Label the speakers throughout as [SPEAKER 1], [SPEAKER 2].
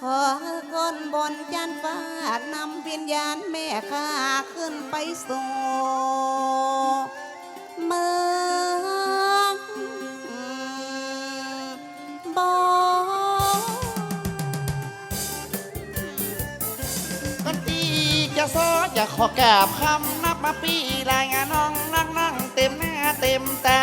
[SPEAKER 1] ขอก้นบนจันฟ้านำวิญญาณแม่ข้าขึ้นไปสู่เมืองบอ
[SPEAKER 2] กันตีจะซอจะขอกราบคำนับมาปีรายงานน้องนั่งเต็มหน้าเต็มตา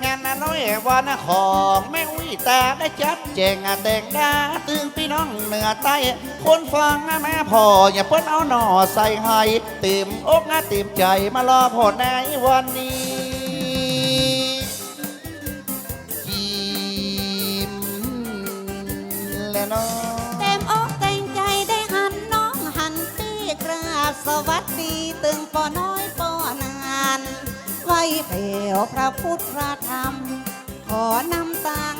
[SPEAKER 2] งานน้อยวันของแม่อุ้ยตาได้จัดแจงแต่งดาตึงพี่น้องเหนือใต้คนฟังแม่พ่ออย่าเพิ่นเอาหน่อใส่ให้เต็มอกเต็มใจมารอพอในวันนี้ยิ้มและน้อง
[SPEAKER 1] เต็มอกเต็มใจได้หันน้องหันตีกราบสวัสดีตึงปอน้อยปอนานไว้เปลวพระพุทธพระธรรมขอนำตัง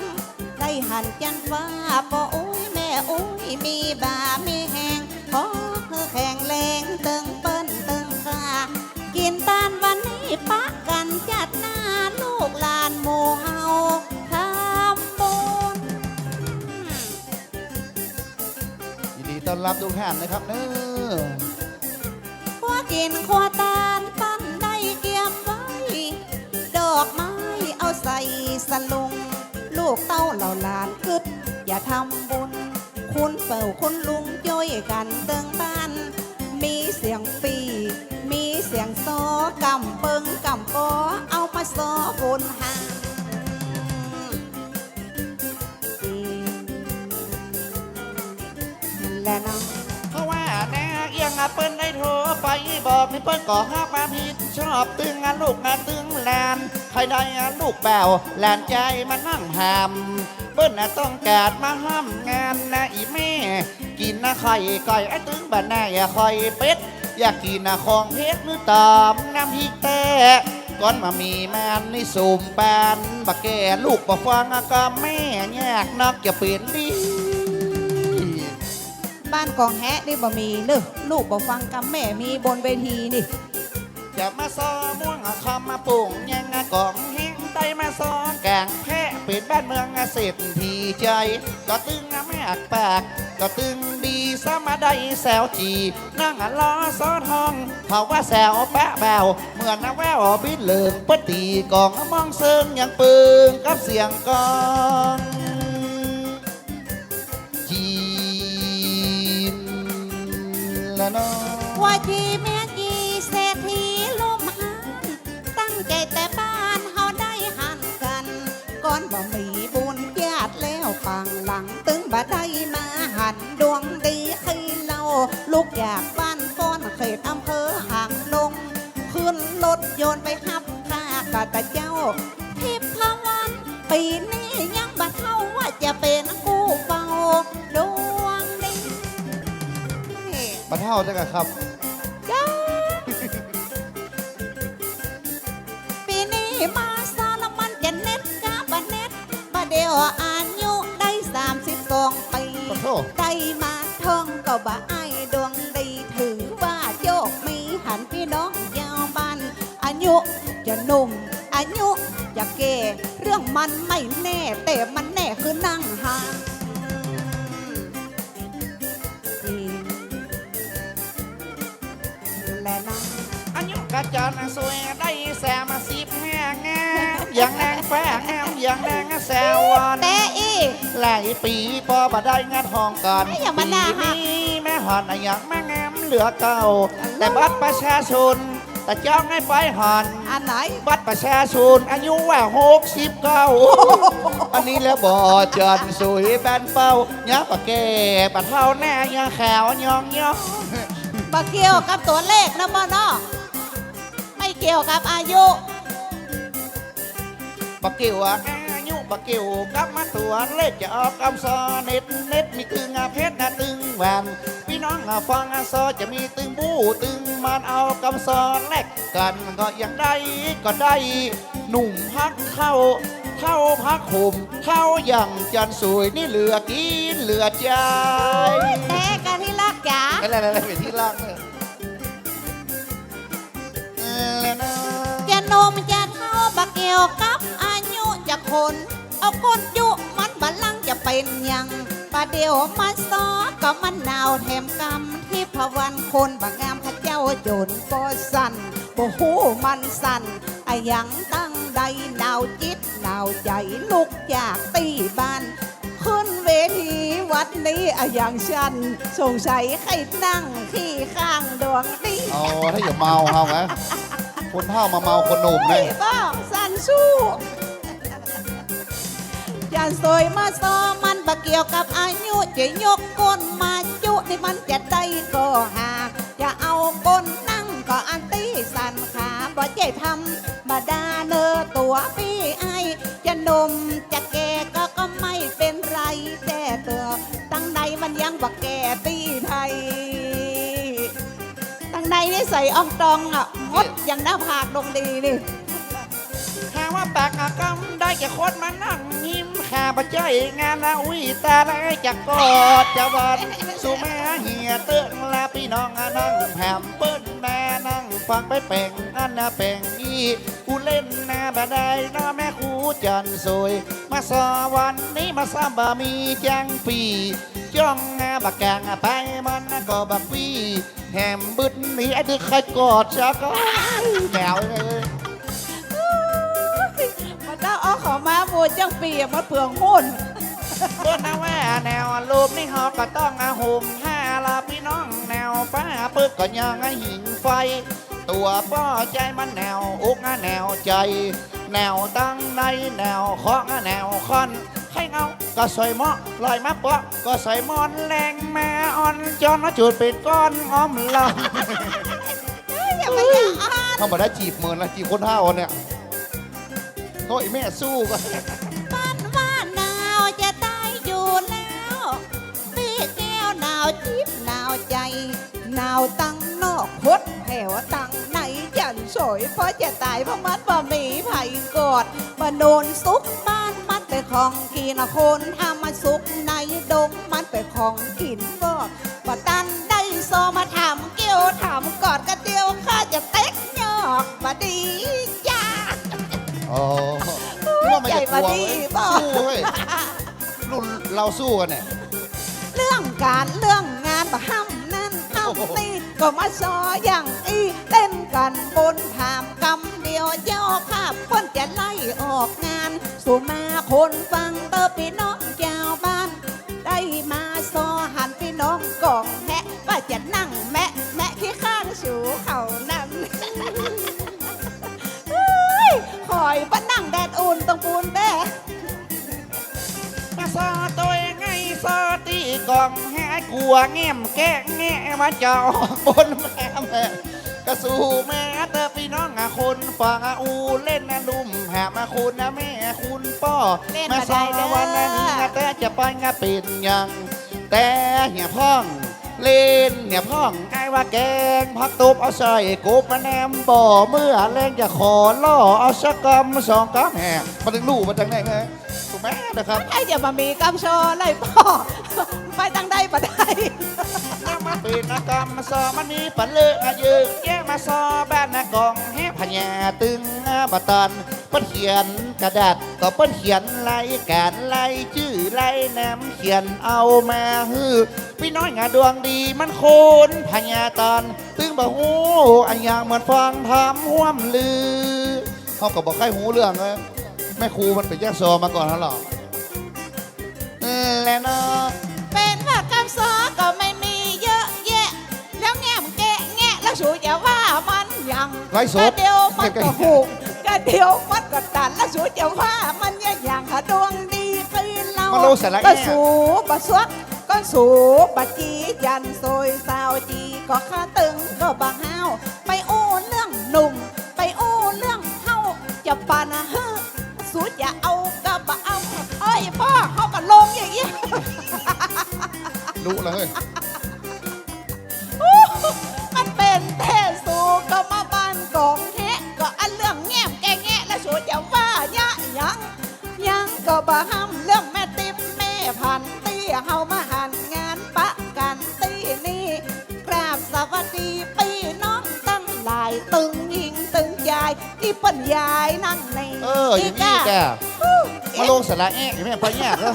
[SPEAKER 1] ได้หันจันฟ้าปออุ้ยแม่อุ้ยมีบามีแหงขอคือแข่งแรงตึงเปิ้นตึงคากินตานวันนี้ปะกันจัดหน้าลูกหลานหมู่เฮาทำบุญ
[SPEAKER 2] ยินดีต้อนรับทุกท่านนะครับเนอะ
[SPEAKER 1] ขัวกินขัวตาลปั้นได้เกียมไว้ดอกไม้เอาใส่สลุงลูกเต้าเหล่าหลานกึดอย่าทำบุญคุณเป่าคุณลุงย่อยกันเติงบ้านมีเสียงปีมีเสียงซอกำเปิงกำปอเอามาซอบุญหาและน้อง
[SPEAKER 2] เพราะว่าแน่ยังเปิ้นได้โทรไปบอกนี่เปิ้นก่อฮักมาผิดชอบตึงลูกตึงแลนใครได้ลูกแป๋วแลนใจมานั่งหามเปิ้นต้องการมาห้ามงานอีแม่กินไข่ไก่ตึงบ้านแน่ไข่เป็ดอยากกินของเพชรหรือตามน้ำพริกแต่ก่อนมามีแมนนี่สุ่มแปนบักแก่ลูกบ่ฟังก็แม่แยกนักจะเปลี่ยนดี
[SPEAKER 1] บ้านกองแฮะนี่บ่มีเนอะลูกบ่ฟังกำแม่มีบนเวทีนี่
[SPEAKER 2] จะมาซอม่วงคำมาปุ่งยังกองแห้งไตมาซอแกงแพะเป็นบ้านเมืองเศรษฐีใจก็ตึงแม่ปากก็ตึงดีสมาได้แซวจีนั่งล้อซ้อนห้องเขาว่าแซวแปะแบวเหมือนแววบินเหลืองปตีกองมองเซิงยังปึงกับเสียงกองและน้อง
[SPEAKER 1] ว่าจีแม่จีเศรษฐีลมหันตั้งใจแต่บ้านเฮาได้หันกันก่อนบ่มีบุญญาติแล้วฟังหลังตึงบ่ได้มาหันดวงดีให้เราลูกอยากบ้านฟ้อนเขตอำเภอห่างลงขึ้นรถยนต์ไปขับข้ากะตะเจ้าทิพพวันปีนี้ยังบ่เท่าว่าจะเป็นกู้เฝ้าดวงดี
[SPEAKER 2] มาเท่าจังครับ
[SPEAKER 1] ปีนี้มาซาลมันจะเน็ตกาบะเน็ตบะเดียวอายุได้32 ปีได้มาท่องก็บ่ไอดวงดีถือว่าโยกมีหันพี่น้องยาวบ้านอายุจะหนุ่มอายุจะแก่เรื่องมันไม่แน่แต่มันแน่คือนั่งหาและน้อง
[SPEAKER 2] อายุกระจรสวยได้แซม10แง่งามอย่างนางแฝงงามอย่างนางแซววัน
[SPEAKER 1] แต่
[SPEAKER 2] หลายปีพอบ่ได้งานห้องกัน
[SPEAKER 1] ปี
[SPEAKER 2] นี้แม่หอนอย่างแม่งามเหลือเก่าแต่บัตรประชาชนแต่จ้องให้ไปหอน
[SPEAKER 1] อันไหน
[SPEAKER 2] บัตรประชาชนอายุว่า69อันนี้แล้วบ่จันสวยแบนเป้ายักษ์ปะแก่ปะเท่าแน่ยังแขวยอง
[SPEAKER 1] บ่เกี่ยวกับตัวเลขนะบ่เนาะไม่เกี่ยวกับอายุ
[SPEAKER 2] บ่เกี่ยวอายุบ่เกี่ยวกับมาตัวเลขจะออกคำซอเน็ตมีตึงเพชรตึงแหวนพี่น้องฟังซอจะมีตึงบู้ตึงมันเอาคำซอแลกกันก็ยังได้ก็ได้หนุ่มพักเข้าพักห่มเข้าอย่างจันสวยนี่เหลือกินเหลือใจ
[SPEAKER 1] แต่กันที่รักจ๋า
[SPEAKER 2] อะไรเป็นที่รักเนี่ย
[SPEAKER 1] จะนมจะเท่าบักเกี่ยวกับอายุจะคนเอาคนยุมันบ บัลลังก์จะเป็นยังประเดี๋ยวมาซ้อก็มันหนาวแถมกำที่พวันคนบางงามข้าเจ้าโจรก็สั่นบ่ฮู้มันสั่นอะยังตั้งใดหนาวจิตหนาวใจลุกจากตีบ้านขึ้นเวทีวัดนี้อะอย่างฉันสงสัยใครนั่งขี้ข้างดวงนี้
[SPEAKER 2] เอาถ้าอย่าเมาเฮาไงคนเฮามาเมาคนหนุ่มเลย
[SPEAKER 1] บ้าสันสู้อย่าสวยมาซอมันบ่เกี่ยวกับอายุจะยกก้นมาจุนี่มันจะได้ก็หาจะเอาก้นนั่งก็อันตี้สันขาบ่ใจทำบ่ดาเนอตัวพี่ไอจะหนมจะแก่ก็ไม่เป็นไรแต่เตือตั้งในมันยังบ่แก่ตีไทยตั้งในนี่ใส่อ่องตองอ่ะมดอย่างหน้าผากดงดีนี่
[SPEAKER 2] แค่ว่าปากกำได้จะโคตรมานั่งยิ้มข้าพเจ้างานนะอุ้ยตาได้จะกอดจะวันสู่แม่เหียเตื้องลาพี่น้องนั่งแผ่มเปิ้นแม่นั่งฟังไปเป่งอันนะเป่งอีกูเล่นนาบ่ได้น้าแม่คูจันสวยมาสอวันนี้มาซ้ำบะมีจังปีจ้องงาบักแกงไปมันก็บักปีแหมบึดนี้ไอ้ดึกใครกอดจะก็แมวเลย
[SPEAKER 1] มันต้องเอาของมาบูดจังปีมาเปลืองหุ้น
[SPEAKER 2] เพื่อนนะว่าแนวรูปนี่ฮอก็ต้องอาหุ่มห้าลาพี่น้องแนวป้าปึ๊กก็ยังไอหิงไฟ ตัวป้อใจมันแนวอุกแนวใจ แนวตั้งในแนวเคาะแนวคอนให้เงาก็ใส่หม้อลอยมาเปาะก็ใส่มอนแรงแม่อ่อนจนจุดปิดก้อนอ้อมลำ
[SPEAKER 1] อย่าไปอย่าอ่าน
[SPEAKER 2] เขามาได้จีบเมินแล้วจีบคนห้าวันเนี่ยโอ้ยแม่สู้ก็
[SPEAKER 1] บ้านว่าหนาวจะได้อยู่แล้วพี่แก้วหนาวจิบหนาวใจหนาวตั้งนอกพดแถวตั้งไหนจันสวยเพราะจะตายเพราะมันบ่มีไผ่กอดบ่โดนซุกบ้านมันไปของกินคนทำมาซุกในดงมันไปของกินก็บ่ตันได้ซอมาถามเกี่ยวถามกอดกระเดียวข้าจะเต็กยอกบ่ดีจ้า
[SPEAKER 2] อ๋อว่ามันจะกลัว
[SPEAKER 1] ใหญ่มาดี
[SPEAKER 2] เว้ย
[SPEAKER 1] เปล่า
[SPEAKER 2] สู้เว้ยรุ่นเราสู้กันเนี่ย
[SPEAKER 1] เรื่องการเรื่องงานบ่ห้ำนั่นห้ำนี่ก็มาซออย่างอีเต้นกันบนถามกำเดียวเจ้าข้าพ้นจะไล่ออกงาน สู่มาคนฟังเตอพี่น้องเจ้าบ้าน ได้มาซอหันพี่น้องกองแฮะว่าจะนั่งแมะที่ข้างสู่เขานั่น คอยป้านั่งแดดอุ่นตรงปูนแบ่
[SPEAKER 2] มาซอตัวไงซอตีกองแห่กลัวแง้มแก้แง่มาจะออกบนแม่แม่กระสู่แม่เตอพี่น้องคนฟังอูเล่นนะลุ่มหามาคุณนะแม่คุณป้อมาซอวันนี้แต่จะไปงาเป็นยังแต่เหี่ยพ่องเล่นเนี่ยพ่องไอ้ว่าแกงพักตุบเอาใส่กุบมาแนมบ่อเมื่อแรงจะขอล่อเอาสักกำสองกำแห่มาถึงลูกมาจากไหนแม่ถูกไหมนะครับ
[SPEAKER 1] ไอ้อย่ามามีกำโชว์เลยพ่อ ไปตั้งได้ปะได้
[SPEAKER 2] น้ำมาปีนกรรมมาซอมันมีปันเลือกยืนแย่มาซอบ้านนากองแห่พญาตึงบัตันเปิ้นเขียนกระดาษก็เปิ้นเขียนลายการลายชื่อลายน้ำเขียนเอามาฮือพี่น้อยงาดวงดีมันโคนพญาตันตึงบ่หูอันอย่างเหมือนฟังทำห่วมลือเขาก็บอกใครหูเรื่องเลยแม่ครูมันไปแยกซอมาก่อนแล้วหรอแล้วเนาะ
[SPEAKER 1] เป็นว่ากำซอก็ไม่มีเยอะแยะ แล้วแง่มแกะแงะแล้วสูจะว่ามันยัง
[SPEAKER 2] ไร้ส
[SPEAKER 1] กระ
[SPEAKER 2] ด
[SPEAKER 1] เดียวมันก็หูกกระเดียวมันก็ตันแล้วสูจะว่ามันอย่างหาดวงดีคือเรา
[SPEAKER 2] มาโลสาระ
[SPEAKER 1] ก็
[SPEAKER 2] แง่
[SPEAKER 1] สูบะสวกก็สูบะจียันซอยสาวจีก็ข้าตึงก็บางห้าวไปโอ้เรื่องหนุ่ม ไปโอ้เรื่องเฮาจะปานะเฮ้อสูจะเอาก็บะเอาเอ้ยพ่อเขาก็ลงอย่างเงี้ย
[SPEAKER 2] รู้เลย
[SPEAKER 1] มันเป็นเทสูก็มาบ้านกองแฮะก็อันเรื่องแง่มแกแงะและสูจะว่ายะยังก็บ่ห้ำเรื่องแม่ติ๊บแม่พันตี้เฮามาหันงานปะกันตี้นี่กราบสวัสดีพี่น้องตั้งหลายตึงยิงตึงยายที่เปิ้นยายนั่งใน
[SPEAKER 2] อย่างนี้แก มาลงสระแอะแม่ไปแยกแล้ว